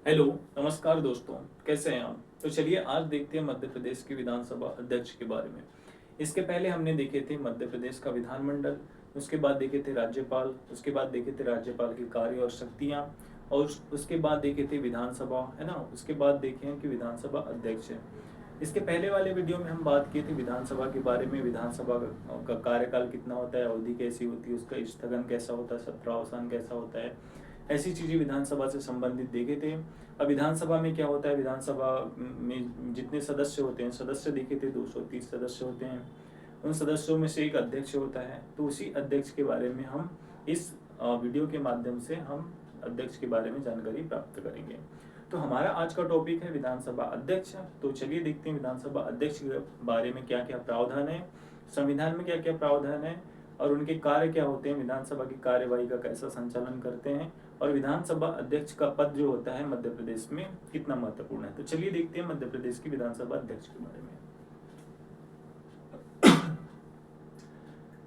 Hello, नमस्कार दोस्तों, कैसे हैं आप? तो चलिए आज देखते हैं मध्य प्रदेश के विधानसभा अध्यक्ष के बारे में। इसके पहले हमने देखे थे मध्य प्रदेश का विधानमंडल, उसके बाद देखे थे राज्यपाल, उसके बाद देखे थे राज्यपाल के कार्य और शक्तियाँ और उसके बाद देखे थे विधानसभा, है ना? उसके बाद देखे हैं कि विधानसभा अध्यक्ष है। इसके पहले वाले वीडियो में हम बात की थी विधानसभा के बारे में, विधानसभा का कार्यकाल कितना होता है, अवधि कैसी होती है, उसका स्थगन कैसा होता है, सत्रावसान कैसा होता है, ऐसी चीजें विधानसभा से संबंधित देखे थे। अब विधानसभा में क्या होता है, विधानसभा में जितने सदस्य होते हैं, सदस्य देखे थे 230 सदस्य होते हैं। उन सदस्यों में से एक अध्यक्ष होता है, तो उसी अध्यक्ष के बारे में हम इस वीडियो के माध्यम से हम अध्यक्ष के बारे में जानकारी प्राप्त करेंगे। तो हमारा आज का टॉपिक है विधानसभा अध्यक्ष। तो चलिए देखते हैं विधानसभा अध्यक्ष के बारे में क्या क्या प्रावधान है, संविधान में क्या क्या प्रावधान है और उनके कार्य क्या होते हैं, विधानसभा की कार्यवाही का कैसा संचालन करते हैं और विधानसभा अध्यक्ष का पद जो होता है मध्य प्रदेश में कितना महत्वपूर्ण है। तो चलिए देखते हैं मध्य प्रदेश की विधानसभा अध्यक्ष के बारे में।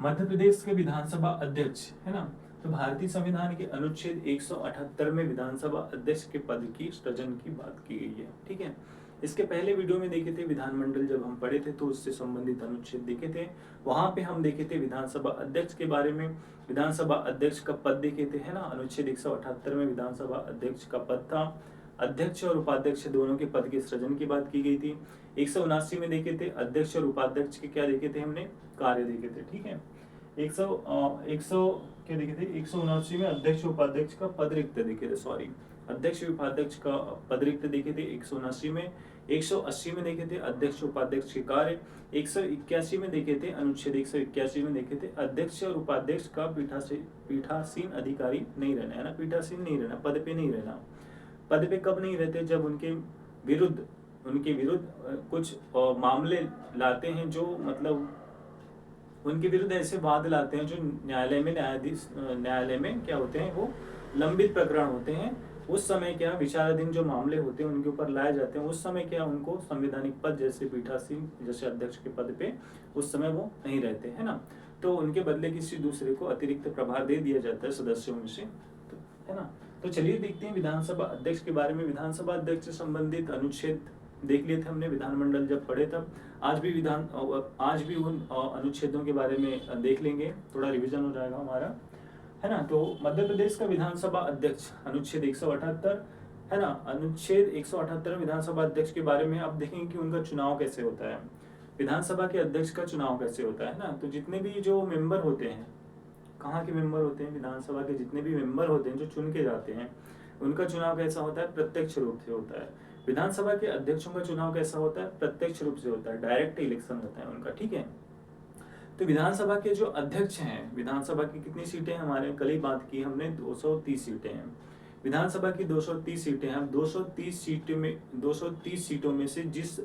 मध्य प्रदेश के विधानसभा अध्यक्ष, है ना? तो भारतीय संविधान के अनुच्छेद 178 में विधानसभा अध्यक्ष के पद की सृजन की बात की गई है। ठीक है, इसके पहले वीडियो में देखे थे विधानमंडल, जब हम पढ़े थे तो उससे संबंधित अनुच्छेद देखे थे। वहां पे हम देखे थे विधानसभा अध्यक्ष के बारे में, विधानसभा अध्यक्ष का पद देखे थे, है ना? अनुच्छेद 178 में विधानसभा अध्यक्ष का पद था। अध्यक्ष और उपाध्यक्ष दोनों के पद के सृजन की बात की गई थी। 179 में देखे थे अध्यक्ष और उपाध्यक्ष के क्या देखे थे हमने, कार्य देखे थे। ठीक है, 100 क्या देखे थे, 179 में अध्यक्ष उपाध्यक्ष का पद रिक्त देखे थे, सॉरी, अध्यक्ष उपाध्यक्ष का पद रिक्त देखे थे 179 में। 180 में देखे थे अध्यक्ष उपाध्यक्ष के कार्य। 181 में देखे थे, अनुच्छेद 181 में देखे थे अध्यक्ष और उपाध्यक्ष का पीठासीन अधिकारी नहीं रहना, है ना? पीठासीन नहीं रहना, पद पे नहीं रहना। पद पे कब नहीं रहते, जब उनके विरुद्ध कुछ मामले लाते हैं, जो मतलब उनके विरुद्ध ऐसे वाद लाते हैं जो न्यायालय में क्या होते हैं, वो लंबित प्रकरण होते हैं। उस समय क्या विचाराधीन जो मामले होते हैं उनके ऊपर लाए जाते हैं, उस समय क्या उनको संवैधानिक पद जैसे पीठासीन जैसे अध्यक्ष के पद पे उस समय वो नहीं रहते, है ना? तो उनके बदले किसी दूसरे को अतिरिक्त प्रभार दे दिया जाता है सदस्यों में से, तो, है ना? तो चलिए देखते हैं विधानसभा अध्यक्ष के बारे में। विधानसभा अध्यक्ष से संबंधित अनुच्छेद देख लिए थे हमने विधानमंडल जब पढ़े तब। आज भी उन अनुच्छेदों के बारे में देख लेंगे, थोड़ा रिवीजन हो जाएगा हमारा, है ना? तो मध्य प्रदेश का विधानसभा अध्यक्ष अनुच्छेद 178, है ना? अनुच्छेद 178 विधानसभा अध्यक्ष के बारे में अब देखेंगे कि उनका चुनाव कैसे होता है, विधानसभा के अध्यक्ष का चुनाव कैसे होता है ना? तो जितने भी जो मेंबर होते हैं, कहाँ के मेंबर होते हैं, विधानसभा के जितने भी मेंबर होते हैं जो चुन के जाते हैं, उनका चुनाव कैसा होता है, प्रत्यक्ष रूप से होता है। विधानसभा के अध्यक्षों का चुनाव कैसा होता है, प्रत्यक्ष रूप से होता है, डायरेक्ट इलेक्शन होता है उनका। ठीक है, तो विधानसभा के जो अध्यक्ष हैं, विधानसभा की कितनी सीटें हैं, हमारे कल ही बात की हमने, 230 सीटें हैं विधानसभा की। 230 सीटें हैं। 230 सीटों में से जिस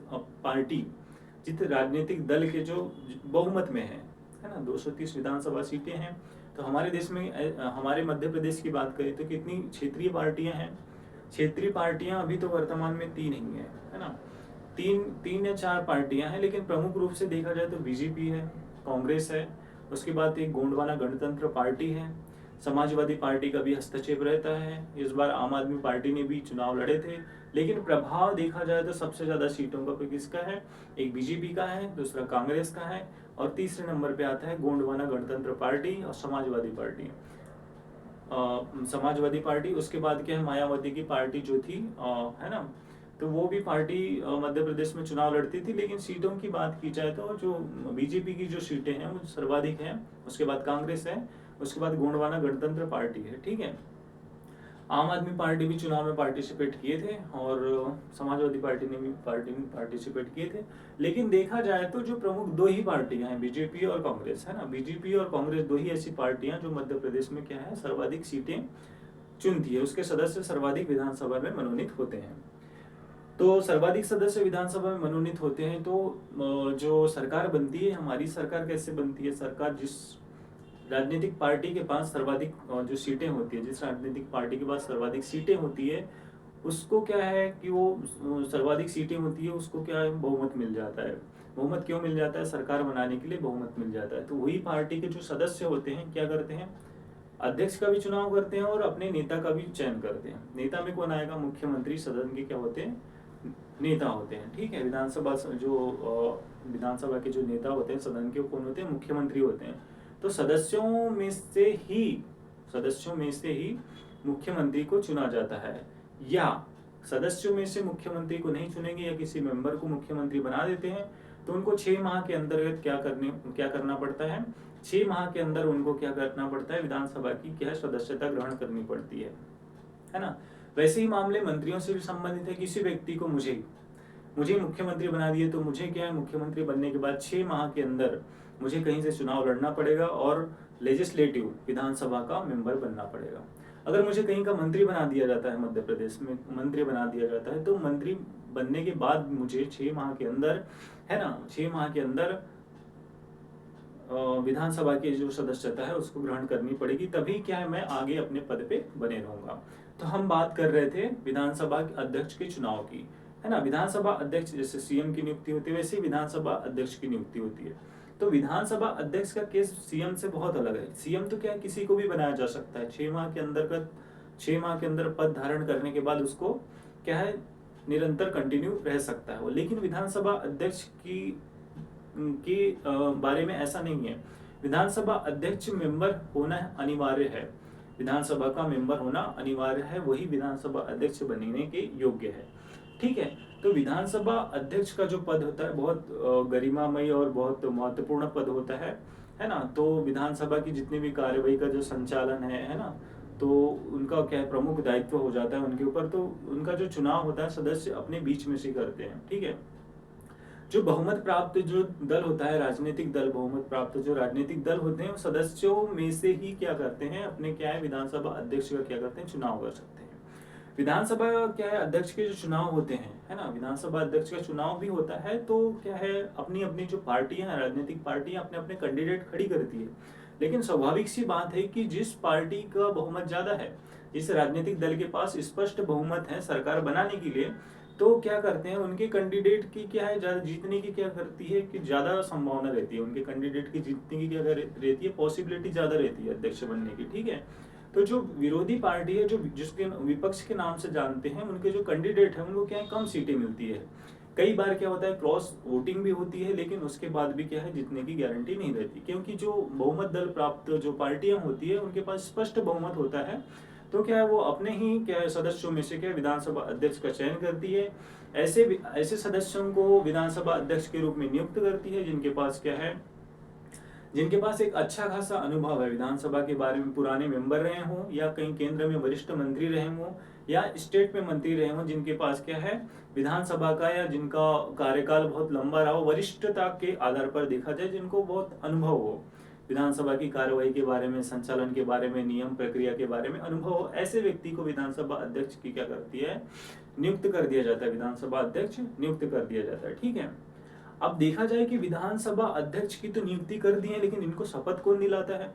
राजनीतिक दल के जो बहुमत में है ना, 230 विधानसभा सीटें हैं। तो हमारे देश में, हमारे मध्य प्रदेश की बात करें तो कितनी क्षेत्रीय पार्टियां हैं? क्षेत्रीय पार्टियां अभी तो वर्तमान में 3 ही है ना? तीन या 4 पार्टियां हैं, लेकिन प्रमुख रूप से देखा जाए तो बीजेपी है, कांग्रेस है, उसके बाद एक गोंडवाना गणतंत्र पार्टी है, समाजवादी पार्टी का भी हस्तक्षेप रहता है। इस बार आम आदमी पार्टी ने भी चुनाव लड़े थे, लेकिन प्रभाव देखा जाए तो सबसे ज्यादा सीटों का किसका है, एक बीजेपी का है, दूसरा कांग्रेस का है और तीसरे नंबर पे आता है गोंडवाना गणतंत्र पार्टी और समाजवादी पार्टी। उसके बाद क्या है, मायावती की पार्टी जो थी, है ना? तो वो भी पार्टी मध्य प्रदेश में चुनाव लड़ती थी, लेकिन सीटों की बात की जाए तो जो बीजेपी की जो सीटें हैं वो सर्वाधिक हैं, उसके बाद कांग्रेस है, उसके बाद गोंडवाना गणतंत्र पार्टी है। ठीक है, आम आदमी पार्टी भी चुनाव में पार्टिसिपेट किए थे और समाजवादी पार्टी ने भी पार्टिसिपेट किए थे, लेकिन देखा जाए तो जो प्रमुख 2 ही पार्टियां हैं, बीजेपी और कांग्रेस, है ना? बीजेपी और कांग्रेस 2 ही ऐसी पार्टियां जो मध्य प्रदेश में क्या है, सर्वाधिक सीटें चुनती है, उसके सदस्य सर्वाधिक विधानसभा में मनोनीत होते हैं। तो सर्वाधिक सदस्य विधानसभा में मनोनीत होते हैं, तो जो सरकार बनती है, हमारी सरकार कैसे बनती है, सरकार जिस राजनीतिक पार्टी के पास सर्वाधिक जो सीटें होती है, जिस राजनीतिक पार्टी के पास सर्वाधिक सीटें होती है, उसको क्या है कि वो सर्वाधिक सीटें होती है, उसको क्या है, बहुमत मिल जाता है। बहुमत क्यों मिल जाता है? सरकार बनाने के लिए बहुमत मिल जाता है। तो वही पार्टी के जो सदस्य होते हैं क्या करते हैं, अध्यक्ष का भी चुनाव करते हैं और अपने नेता का भी चयन करते हैं। नेता में कौन आएगा? मुख्यमंत्री। सदन के क्या होते हैं? नेता होते हैं। ठीक है, विधानसभा के जो नेता होते हैं सदन के, कौन होते हैं? मुख्यमंत्री होते हैं। तो सदस्यों में से ही मुख्यमंत्री को चुना जाता है, या सदस्यों में से मुख्यमंत्री को नहीं चुनेंगे या किसी मेंबर को मुख्यमंत्री बना देते हैं, तो उनको 6 माह के अंतर्गत क्या करना पड़ता है? 6 माह के अंदर उनको क्या करना पड़ता है? विधानसभा की क्या सदस्यता ग्रहण करनी पड़ती है ना। वैसे ही मामले मंत्रियों से भी संबंधित है। किसी व्यक्ति को मुझे मुख्यमंत्री बना दिए, तो मुझे क्या है, मुख्यमंत्री बनने के बाद 6 माह के अंदर मुझे कहीं से चुनाव लड़ना पड़ेगा और लेजिस्लेटिव विधानसभा का मेंबर बनना पड़ेगा। अगर मुझे कहीं का मंत्री बना दिया जाता है, मध्य प्रदेश में मंत्री बना दिया जाता है, तो मंत्री बनने के बाद मुझे 6 माह के अंदर, है ना, 6 माह के अंदर विधानसभा की जो सदस्यता है उसको ग्रहण करनी पड़ेगी, तभी क्या है, मैं आगे अपने पद पे बने रहूंगा। तो हम बात कर रहे थे विधानसभा अध्यक्ष के चुनाव की, है ना। विधानसभा अध्यक्ष जैसे सीएम की नियुक्ति होती है, वैसे विधानसभा अध्यक्ष की नियुक्ति होती है। तो विधानसभा अध्यक्ष का केस सीएम से बहुत अलग है। सीएम तो क्या है, किसी को भी बनाया जा सकता है। 6 माह के अंदर पद धारण करने के बाद उसको क्या है, निरंतर कंटिन्यू रह सकता है वो। लेकिन विधानसभा अध्यक्ष के बारे में ऐसा नहीं है। विधानसभा अध्यक्ष मेंबर होना अनिवार्य है, विधानसभा का मेंबर होना अनिवार्य है, वही विधानसभा अध्यक्ष बनने के योग्य है। ठीक है, तो विधानसभा अध्यक्ष का जो पद होता है बहुत गरिमामय और बहुत महत्वपूर्ण पद होता है ना। तो विधानसभा की जितनी भी कार्यवाही का जो संचालन है ना, तो उनका क्या है, प्रमुख दायित्व हो जाता है उनके ऊपर। तो उनका जो चुनाव होता है सदस्य अपने बीच में से करते हैं। ठीक है, जो बहुमत प्राप्त जो दल होता है, राजनीतिक दल, बहुमत प्राप्त जो राजनीतिक दल होते हैं, सदस्यों में से ही क्या करते हैं, अपने क्या है, विधानसभा अध्यक्ष का क्या करते हैं, चुनाव कर सकते हैं। विधानसभा क्या है, अध्यक्ष के जो चुनाव होते हैं, है ना, विधानसभा अध्यक्ष का चुनाव भी होता है। तो क्या है, अपनी अपनी जो पार्टियां हैं, राजनीतिक पार्टियां अपने अपने कैंडिडेट खड़ी करती है। लेकिन स्वाभाविक सी बात है कि जिस पार्टी का बहुमत ज्यादा है, जिस राजनीतिक दल के पास स्पष्ट बहुमत है सरकार बनाने के लिए, तो क्या करते हैं, उनके कैंडिडेट की क्या है, ज्यादा जीतने की क्या करती है कि ज्यादा संभावना रहती है, उनके कैंडिडेट की जीतने की क्या रहती है, पॉसिबिलिटी ज्यादा रहती है अध्यक्ष बनने की। ठीक है, तो जो विरोधी पार्टी है, जो जिसके विपक्ष के नाम से जानते हैं, उनके जो कैंडिडेट है उनको क्या है, कम सीटें मिलती है। कई बार क्या होता है, क्रॉस वोटिंग भी होती है, लेकिन उसके बाद भी क्या है, जीतने की गारंटी नहीं रहती, क्योंकि जो बहुमत दल प्राप्त जो पार्टियां होती है उनके पास स्पष्ट बहुमत होता है। तो क्या है, वो अपने ही क्या है, सदस्यों में से क्या विधानसभा अध्यक्ष का चयन करती है। ऐसे सदस्यों को विधानसभा अध्यक्ष के रूप में नियुक्त करती है जिनके पास क्या है, जिनके पास एक अच्छा खासा अनुभव है विधानसभा के बारे में, पुराने मेंबर रहे हों, या कहीं केंद्र में वरिष्ठ मंत्री रहे हों, या स्टेट में मंत्री रहे हों, जिनके पास क्या है, विधानसभा का, या जिनका कार्यकाल बहुत लंबा रहा हो, वरिष्ठता के आधार पर देखा जाए, जिनको बहुत अनुभव हो विधानसभा की कार्यवाही के बारे में, संचालन के बारे में, नियम प्रक्रिया के बारे में अनुभव हो, ऐसे व्यक्ति को विधानसभा अध्यक्ष की क्या करती है, नियुक्त कर दिया जाता है, विधानसभा अध्यक्ष नियुक्त कर दिया जाता है। ठीक है, अब देखा जाए कि विधानसभा अध्यक्ष की तो नियुक्ति कर दी है, लेकिन इनको शपथ कौन दिलाता है?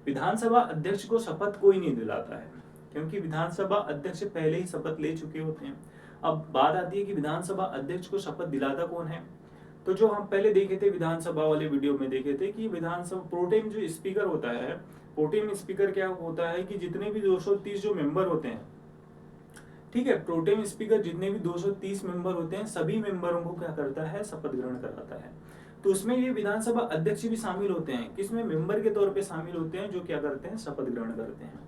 विधानसभा अध्यक्ष को शपथ कोई नहीं दिलाता है, क्योंकि विधानसभा अध्यक्ष पहले ही शपथ ले चुके होते हैं। अब बात आती है कि विधानसभा अध्यक्ष को शपथ दिलाता कौन है। तो जो हम पहले देखे थे, विधानसभा वाले वीडियो में देखे थे कि विधानसभा प्रोटेम जो स्पीकर होता है, प्रोटेम स्पीकर क्या होता है कि जितने भी 230 जो मेंबर होते हैं, ठीक है, प्रोटेम स्पीकर जितने भी 230 मेंबर होते हैं, सभी मेंबरों को क्या करता है, शपथ ग्रहण कराता है। तो उसमें ये विधानसभा अध्यक्ष भी शामिल होते हैं, किसमें, मेंबर के तौर पे शामिल होते हैं, जो क्या करते हैं, शपथ ग्रहण करते हैं।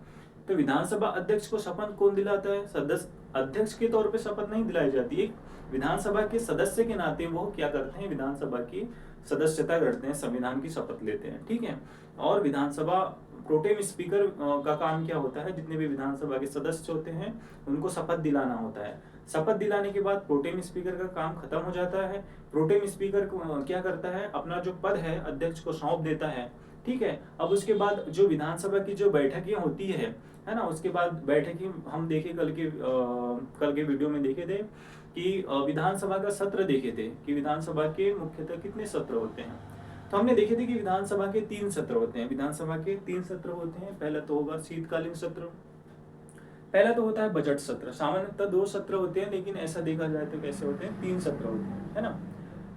तो विधानसभा अध्यक्ष को शपथ कौन दिलाता है? सदस्य अध्यक्ष के तौर पे शपथ नहीं दिलाई जाती है, विधानसभा के सदस्य के नाते वो क्या करते हैं, विधानसभा की सदस्यता करते हैं, संविधान की शपथ लेते हैं। ठीक है, और विधानसभा प्रोटेम स्पीकर का काम क्या होता है, जितने भी विधानसभा के सदस्य होते हैं उनको शपथ दिलाना होता है। शपथ दिलाने के बाद प्रोटेम स्पीकर का काम खत्म हो जाता है। प्रोटेम स्पीकर क्या करता है, अपना जो पद है अध्यक्ष को सौंप देता है। ठीक है, अब उसके बाद जो विधानसभा की जो बैठकें होती है ना, उसके बाद बैठकें हम देखे कल के वीडियो में देखे थे कि विधानसभा का सत्र देखे थे कि विधानसभा के मुख्यतः कितने सत्र होते हैं। तो हमने देखे थे कि विधानसभा के 3 सत्र होते हैं, विधानसभा के 3 सत्र होते हैं। पहला तो होगा शीतकालीन सत्र, पहला तो होता है बजट सत्र। सामान्यतः 2 सत्र होते हैं, लेकिन ऐसा देखा जाए तो कैसे होते हैं, 3 सत्र होते हैं, है ना।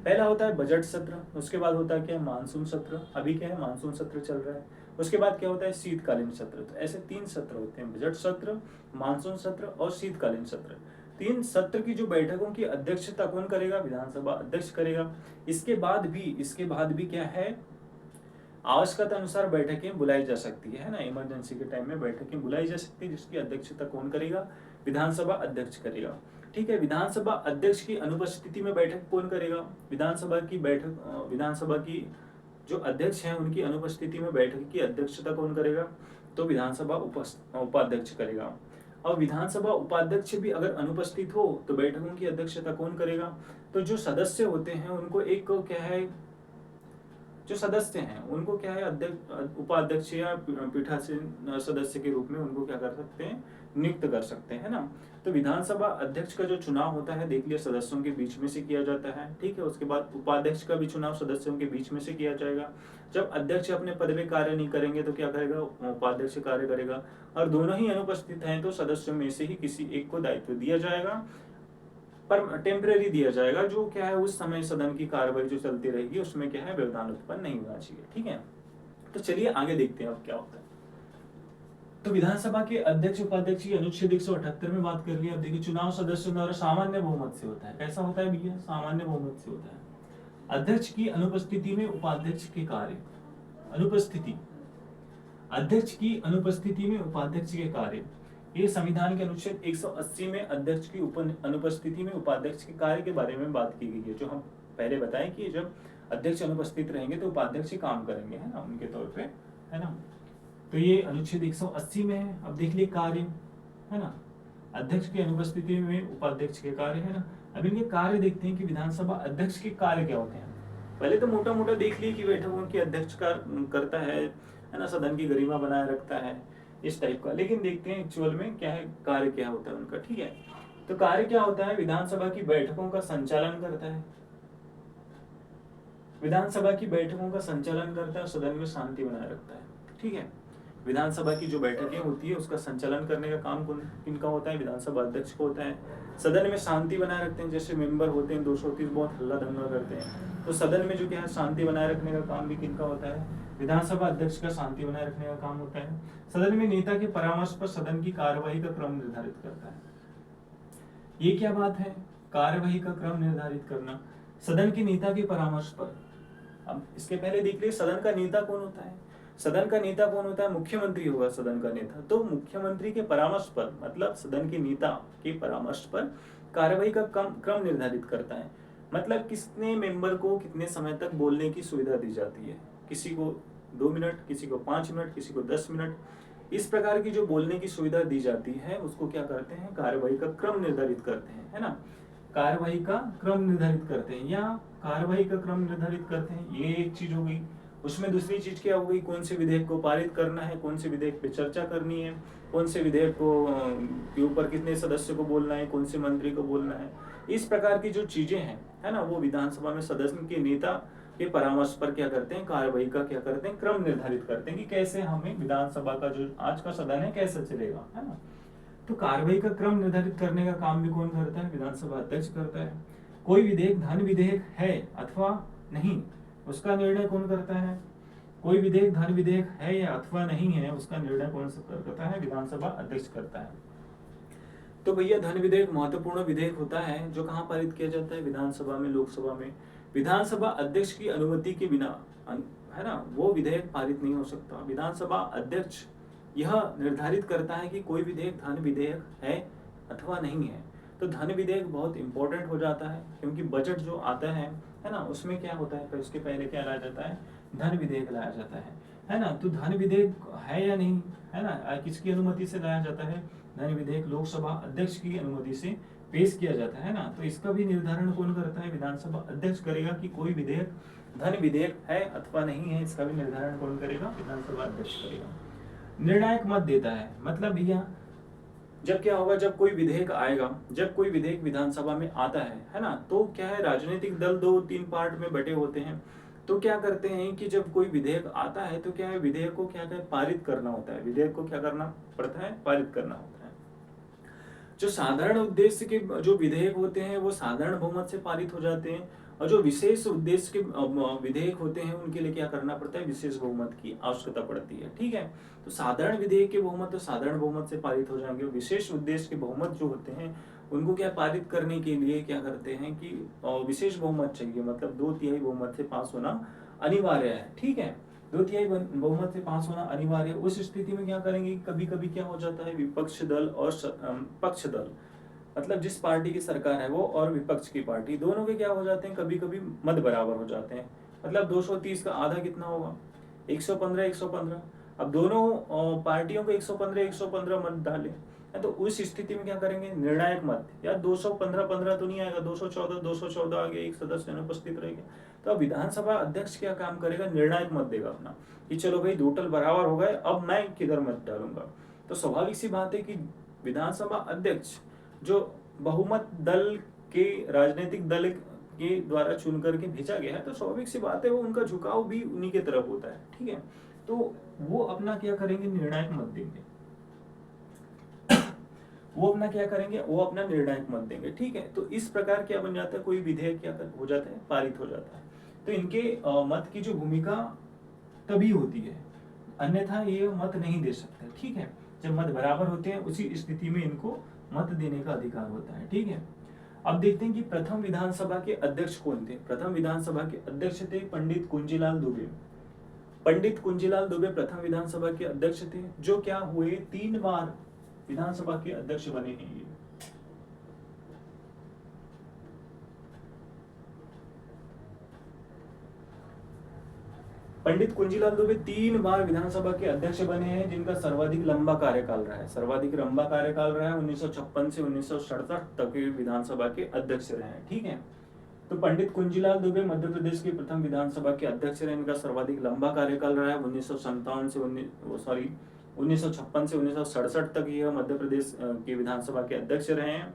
पहला होता है बजट सत्र, उसके बाद होता है क्या, मानसून सत्र। अभी क्या है, मानसून सत्र चल रहा है। उसके बाद क्या होता है, शीतकालीन सत्र। तो ऐसे 3 सत्र होते हैं, बजट सत्र, मानसून सत्र और शीतकालीन सत्र। 3 सत्र की जो बैठकों की अध्यक्षता कौन करेगा, विधानसभा अध्यक्ष करेगा। इसके बाद भी क्या है, आवश्यकता अनुसार बैठकें बुलाई जा सकती है ना, इमरजेंसी के टाइम में बैठकें बुलाई जा सकती है, जिसकी अध्यक्षता कौन करेगा, विधानसभा अध्यक्ष करेगा। ठीक है, विधानसभा अध्यक्ष की अनुपस्थिति में बैठक कौन करेगा, विधानसभा की जो अध्यक्ष हैं उनकी अनुपस्थिति में बैठक की अध्यक्षता कौन करेगा, तो विधानसभा उपाध्यक्ष करेगा। और विधानसभा उपाध्यक्ष भी अगर अनुपस्थित हो तो बैठकों की अध्यक्षता कौन करेगा, तो जो सदस्य होते हैं उनको एक क्या है, जो सदस्य हैं उनको क्या है, अध्यक्ष उपाध्यक्ष या पीठासीन सदस्य के रूप में उनको क्या कर सकते हैं, नियुक्त कर सकते हैं ना। तो विधानसभा अध्यक्ष का जो चुनाव होता है, देख लिया, सदस्यों के बीच में से किया जाता है। ठीक है, उसके बाद उपाध्यक्ष का भी चुनाव सदस्यों के बीच में से किया जाएगा। जब अध्यक्ष अपने पद में कार्य नहीं करेंगे तो क्या करेगा, उपाध्यक्ष कार्य करेगा। और दोनों ही अनुपस्थित हैं तो सदस्यों में से ही किसी एक को दायित्व दिया जाएगा, पर टेम्परेरी दिया जाएगा, जो क्या है उस समय सदन की कार्रवाई जो चलती रहेगी उसमें क्या है, व्यवधान उत्पन्न नहीं होना चाहिए। ठीक है, तो चलिए आगे देखते हैं अब क्या होता है। तो विधानसभा के अध्यक्ष उपाध्यक्ष की अनुच्छेद 178 में बात कर लिया। अब देखिए, चुनाव सदस्यों द्वारा सामान्य बहुमत से होता है। कैसा होता है भैया, सामान्य बहुमत से होता है। अध्यक्ष की अनुपस्थिति में उपाध्यक्ष के कार्य, अध्यक्ष की अनुपस्थिति में उपाध्यक्ष के कार्य, ये संविधान के अनुच्छेद 180 में अध्यक्ष की अनुपस्थिति में उपाध्यक्ष के कार्य के बारे में बात की गई है, जो हम पहले बताएं कि जब अध्यक्ष अनुपस्थित रहेंगे तो उपाध्यक्ष काम करेंगे, है ना, उनके तौर पे, है ना। तो ये अनुच्छेद 180 में है। अब देख लिए कार्य, है ना, अध्यक्ष की अनुपस्थिति में उपाध्यक्ष के कार्य, है ना। अब इनके कार्य देखते हैं कि विधानसभा अध्यक्ष के कार्य क्या होते हैं। पहले तो मोटा मोटा देख लिए कि बैठकों की अध्यक्ष का करता है ना, सदन की गरिमा बनाए रखता है, इस टाइप का। लेकिन देखते हैं एक्चुअल में क्या है, कार्य क्या होता है उनका। ठीक है, तो कार्य क्या होता है, विधानसभा की बैठकों का संचालन करता है, विधानसभा की बैठकों का संचालन करता है, सदन में शांति बनाए रखता है। ठीक है, विधानसभा की जो बैठकें होती है उसका संचालन करने का काम किनका होता है, विधानसभा अध्यक्ष को होता है। सदन में शांति बनाए रखते हैं, जैसे मेंबर होते हैं 230 बहुत हल्ला दंगा करते हैं, तो सदन में जो क्या है शांति बनाए रखने का काम भी किनका होता है, विधानसभा अध्यक्ष का शांति बनाए रखने का काम होता है। सदन में नेता के परामर्श पर सदन की कार्यवाही का क्रम निर्धारित करता है। ये क्या बात है, कार्यवाही का क्रम निर्धारित करना सदन के नेता के परामर्श पर। अब इसके पहले देख लीजिए, सदन का नेता कौन होता है, सदन का नेता कौन होता है, मुख्यमंत्री होगा सदन का नेता। तो मुख्यमंत्री के परामर्श पर, मतलब सदन के नेता के परामर्श पर कार्यवाही का क्रम निर्धारित करता है। मतलब कितने मेंबर को कितने समय तक बोलने की सुविधा दी जाती है, किसी को 2 मिनट, किसी को 5 मिनट, किसी को 10 मिनट, इस प्रकार की जो बोलने की सुविधा दी जाती है उसको क्या करते हैं, कार्यवाही का क्रम निर्धारित करते हैं, है ना। कार्यवाही का क्रम निर्धारित करते हैं या कार्यवाही का क्रम निर्धारित करते हैं, ये एक चीज हो गई। उसमें दूसरी चीज क्या हो गई, कौन से विधेयक को पारित करना है, कौन से विधेयक पे चर्चा करनी है, कौन से विधेयक को के ऊपर कितने सदस्य को बोलना है, कौन से मंत्री को बोलना है, इस प्रकार की जो चीजें हैं, है ना, वो विधानसभा में सदस्य के नेता के परामर्श पर क्या करते हैं, कार्यवाही का क्या करते हैं, क्रम निर्धारित करते हैं कि कैसे हमें विधानसभा का जो आज का सदन है कैसे चलेगा, है ना। तो कार्यवाही का क्रम निर्धारित करने का काम भी कौन करता है, विधानसभा अध्यक्ष करता है। कोई विधेयक धन विधेयक है अथवा नहीं, उसका निर्णय कौन करता है, कोई विधेयक धन विधेयक है या अथवा नहीं है, उसका निर्णय कौन करता है, विधानसभा अध्यक्ष करता है। तो भैया धन विधेयक महत्वपूर्ण विधेयक होता है जो कहाँ पारित किया जाता है, विधानसभा में, लोकसभा में। विधानसभा अध्यक्ष की अनुमति के बिना, है ना, वो विधेयक पारित नहीं हो सकता। विधानसभा अध्यक्ष यह निर्धारित करता है कि कोई विधेयक धन विधेयक है अथवा नहीं है। तो धन विधेयक बहुत इंपॉर्टेंट हो जाता है, क्योंकि बजट जो आता है ना, उसमें क्या होता है, उसके पहले क्या लाया जाता है, धन विधेयक लाया जाता है ना। तो धन विधेयक है या नहीं, है ना, किसकी अनुमति से लाया जाता है, धन विधेयक लोकसभा अध्यक्ष की अनुमति से पेश किया जाता है ना। तो इसका भी निर्धारण कौन करता है, विधानसभा अध्यक्ष करेगा कि कोई विधेयक धन विधेयक है अथवा नहीं है, इसका भी निर्धारण कौन करेगा, विधानसभा अध्यक्ष करेगा। निर्णायक मत देता है, मतलब भैया जब क्या होगा, जब कोई विधेयक आएगा, जब कोई विधेयक विधानसभा में आता है ना, तो क्या है, राजनीतिक दल 2-3 पार्ट में बटे होते हैं। तो क्या करते हैं कि जब कोई विधेयक आता है तो क्या है, विधेयक को क्या पारित करना होता है, विधेयक को क्या करना पड़ता है, पारित करना होता है। जो साधारण उद्देश्य के जो विधेयक होते हैं वो साधारण बहुमत से पारित हो जाते हैं, और जो विशेष उद्देश्य के विधेयक होते हैं उनके लिए क्या करना पड़ता है, विशेष बहुमत की आवश्यकता पड़ती है। ठीक है, तो साधारण विधेयक के बहुमत तो साधारण बहुमत से पारित हो जाएंगे। विशेष उद्देश्य के बहुमत जो होते हैं उनको क्या पारित करने के लिए क्या करते हैं कि विशेष बहुमत चाहिए, मतलब 2/3 बहुमत से पास होना अनिवार्य है। ठीक है, 2/3 बहुमत से पास होना अनिवार्य है। उस स्थिति में क्या करेंगे, कभी कभी क्या हो जाता है, विपक्ष दल और पक्ष दल, मतलब जिस पार्टी की सरकार है वो और विपक्ष की पार्टी दोनों के क्या हो जाते हैं, कभी कभी मत बराबर हो जाते हैं। मतलब 230 का आधा कितना होगा, 115 115। अब दोनों पार्टियों को 115 115 मत डाले, तो उस स्थिति में क्या करेंगे, निर्णायक मत, या 215 तो नहीं आएगा, 214 आ गया, एक सदस्य अनुपस्थित रहेगा। तो अब विधानसभा अध्यक्ष क्या काम करेगा, निर्णायक मत देगा अपना कि चलो भाई टोटल बराबर हो गए, अब मैं किधर मत डालूंगा। तो स्वाभाविक सी बात है कि विधानसभा अध्यक्ष जो बहुमत दल के राजनीतिक दल के द्वारा चुन करके भेजा गया है, तो स्वाभाविक सी बात है वो उनका झुकाव भी उन्हीं के तरफ होता है। ठीक है, तो वो अपना क्या करेंगे, निर्णायक मत देंगे। वो अपना क्या करेंगे, वो अपना निर्णायक मत देंगे। ठीक है, तो इस प्रकार क्या बन जाता है, कोई विधेयक क्या हो जाता है, पारित हो जाता है। तो इनके मत की जो भूमिका तभी होती है, अन्यथा ये मत नहीं दे सकते। ठीक है, जब मत बराबर होते हैं उसी स्थिति में इनको मत देने का अधिकार होता है। ठीक है, अब देखते हैं कि प्रथम विधानसभा के अध्यक्ष कौन थे। प्रथम विधानसभा के अध्यक्ष थे पंडित कुंजीलाल दुबे। पंडित कुंजीलाल दुबे प्रथम विधानसभा के अध्यक्ष थे, जो क्या हुए 3 बार विधानसभा के अध्यक्ष बने हैं ये। पंडित कुंजीलाल दुबे 3 बार विधानसभा के अध्यक्ष बने हैं, जिनका सर्वाधिक लंबा कार्यकाल रहा है। सर्वाधिक लंबा कार्यकाल रहा है 1956 से 1967 तक विधानसभा के अध्यक्ष रहे हैं। ठीक है, तो पंडित कुंजीलाल दुबे मध्य प्रदेश के प्रथम विधानसभा के अध्यक्ष रहे। इनका सर्वाधिक लंबा कार्यकाल रहा है 1957 से 1956 से 1967 तक यह मध्य प्रदेश के विधानसभा के अध्यक्ष रहे हैं,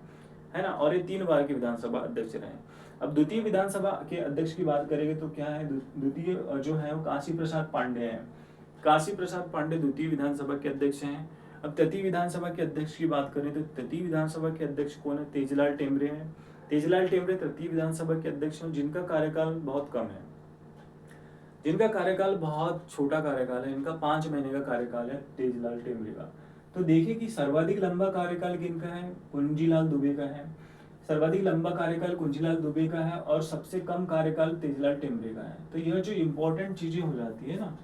है ना, और ये 3 बार के विधानसभा अध्यक्ष रहे हैं। अब द्वितीय विधानसभा के अध्यक्ष की बात करेंगे तो क्या है, द्वितीय जो है वो काशी प्रसाद पांडे हैं। काशी प्रसाद पांडे द्वितीय विधानसभा के अध्यक्ष हैं। अब तृतीय विधानसभा के अध्यक्ष की बात करें तो तृतीय विधानसभा के अध्यक्ष कौन है, तेजलाल टेमरे हैं। तेजलाल टेमरे तृतीय विधानसभा के अध्यक्ष हैं, जिनका कार्यकाल बहुत कम है, जिनका कार्यकाल बहुत छोटा कार्यकाल है। इनका 5 महीने का कार्यकाल है तेजलाल टेमरे का। तो देखिए कि सर्वाधिक लंबा कार्यकाल किनका है, कुंजीलाल दुबे का है। सर्वाधिक लंबा कार्यकाल कुंजीलाल दुबे का है और सबसे कम कार्यकाल तेजलाल टेमरे का है। तो यह जो इंपॉर्टेंट चीजें हो जाती है ना,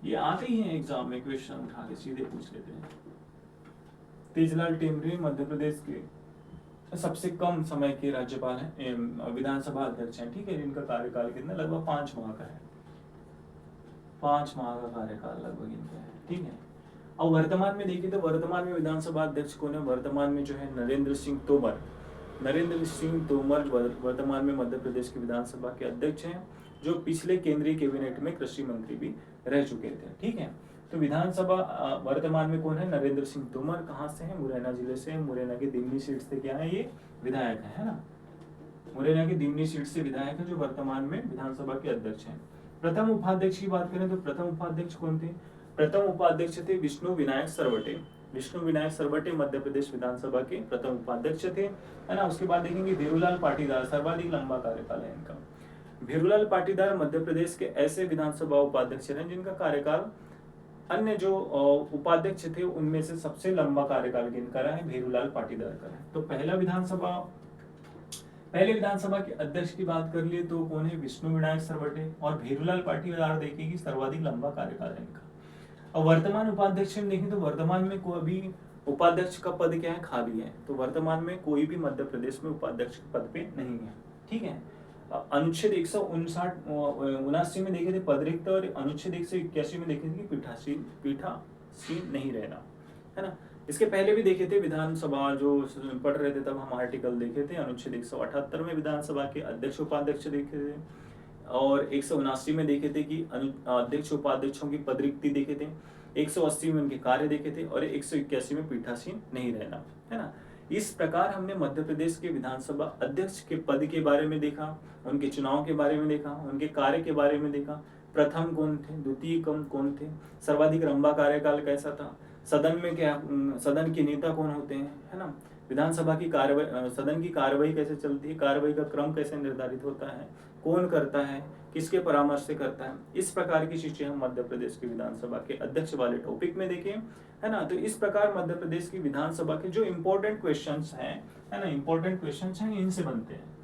ये आते ही हैं एग्जाम में, क्वेश्चन उठा के सीधे पूछ लेते हैं। तेजलाल टेमरे मध्य प्रदेश के सबसे कम समय के राज्यपाल हैं, विधानसभा अध्यक्ष हैं। ठीक है, जिनका कार्यकाल कितना, लगभग 5 माह का है। 5 माह का कार्यकाल लगभग इनका है। ठीक है, और वर्तमान में देखिए तो वर्तमान में विधानसभा अध्यक्ष कौन है, वर्तमान में जो है नरेंद्र सिंह तोमर। नरेंद्र सिंह तोमर वर्तमान में मध्य प्रदेश के विधानसभा के अध्यक्ष हैं, जो पिछले केंद्रीय कैबिनेट में कृषि मंत्री भी रह चुके थे। ठीक है, तो विधानसभा वर्तमान में कौन है, नरेंद्र सिंह तोमर। कहाँ से है, मुरैना जिले से। मुरैना की दिमनी सीट से क्या है, ये विधायक है ना। मुरैना की दिमनी सीट से विधायक है, जो वर्तमान में विधानसभा के अध्यक्ष हैं। प्रथम उपाध्यक्ष की बात करें तो प्रथम उपाध्यक्ष कौन थे, प्रथम उपाध्यक्ष थे विष्णु विनायक सरवटे। विष्णु विनायक सरवटे मध्य प्रदेश विधानसभा के प्रथम उपाध्यक्ष थे, है ना। उसके बाद देखेंगे भेरूलाल पाटीदार, सर्वाधिक लंबा कार्यकाल है इनका। भेरूलाल पाटीदार मध्य प्रदेश के ऐसे विधानसभा उपाध्यक्ष रहे जिनका कार्यकाल अन्य जो उपाध्यक्ष थे उनमें से सबसे लंबा कार्यकाल किनका रहा है, भेरूलाल पाटीदार का है। तो पहले विधानसभा के अध्यक्ष की बात कर लिए तो कौन है, विष्णु विनायक सरवटे। और भेरूलाल पाटीदार देखेंगे सर्वाधिक लंबा कार्यकाल है इनका। और वर्तमान उपाध्यक्ष में देखें तो वर्तमान में कोई भी उपाध्यक्ष का पद क्या है, खाली है। तो वर्तमान में कोई भी मध्य प्रदेश में उपाध्यक्ष के पद पे नहीं है। ठीक है, अनुच्छेद 179 में देखे थे पद रिक्त, और अनुच्छेद 181 में देखे थे कि पीठासीन नहीं रहना, है ना। इसके पहले भी देखे थे विधानसभा जो पढ़ रहे थे तब हम आर्टिकल देखे थे। अनुच्छेद 178 में विधानसभा के अध्यक्ष उपाध्यक्ष देखे थे, और 179 में देखे थे कि अध्यक्ष उपाध्यक्षों की पद रिक्ति देखे थे, 180 में उनके कार्य देखे थे, और 181 में पीठासीन नहीं रहना, है ना। इस प्रकार हमने मध्य प्रदेश के विधानसभा अध्यक्ष के पद के बारे में देखा, उनके चुनाव के बारे में देखा, उनके कार्य के बारे में देखा, प्रथम कौन थे, द्वितीय कौन थे, सर्वाधिक लंबा कार्यकाल कैसा था, सदन में क्या, सदन के नेता कौन होते हैं, है ना, विधानसभा की कार्रवाई, सदन की कार्रवाई कैसे चलती है, कार्रवाई का क्रम कैसे निर्धारित होता है, कौन करता है, किसके परामर्श से करता है, इस प्रकार की चीजें हम मध्य प्रदेश की विधानसभा के अध्यक्ष वाले टॉपिक में देखें, है ना। तो इस प्रकार मध्य प्रदेश की विधानसभा के जो इंपॉर्टेंट क्वेश्चंस हैं, है ना, इंपॉर्टेंट क्वेश्चंस हैं, इनसे बनते हैं।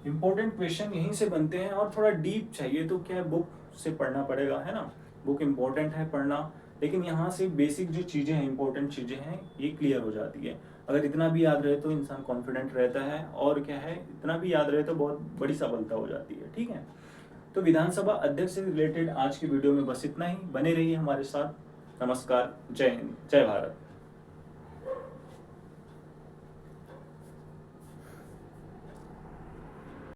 इंपॉर्टेंट क्वेश्चन यहीं से बनते हैं, और थोड़ा डीप चाहिए तो क्या बुक से पढ़ना पड़ेगा, है ना। बुक इंपॉर्टेंट है पढ़ना, लेकिन यहाँ से बेसिक जो चीजें हैं, इंपॉर्टेंट चीजें हैं, ये क्लियर हो जाती है। अगर इतना भी याद रहे तो इंसान कॉन्फिडेंट रहता है, और क्या है, इतना भी याद रहे तो बहुत बड़ी सफलता हो जाती है, ठीक है। तो विधानसभा अध्यक्ष से रिलेटेड आज की वीडियो में बस इतना ही। बने रहिए हमारे साथ। नमस्कार, जय हिंद, जय भारत।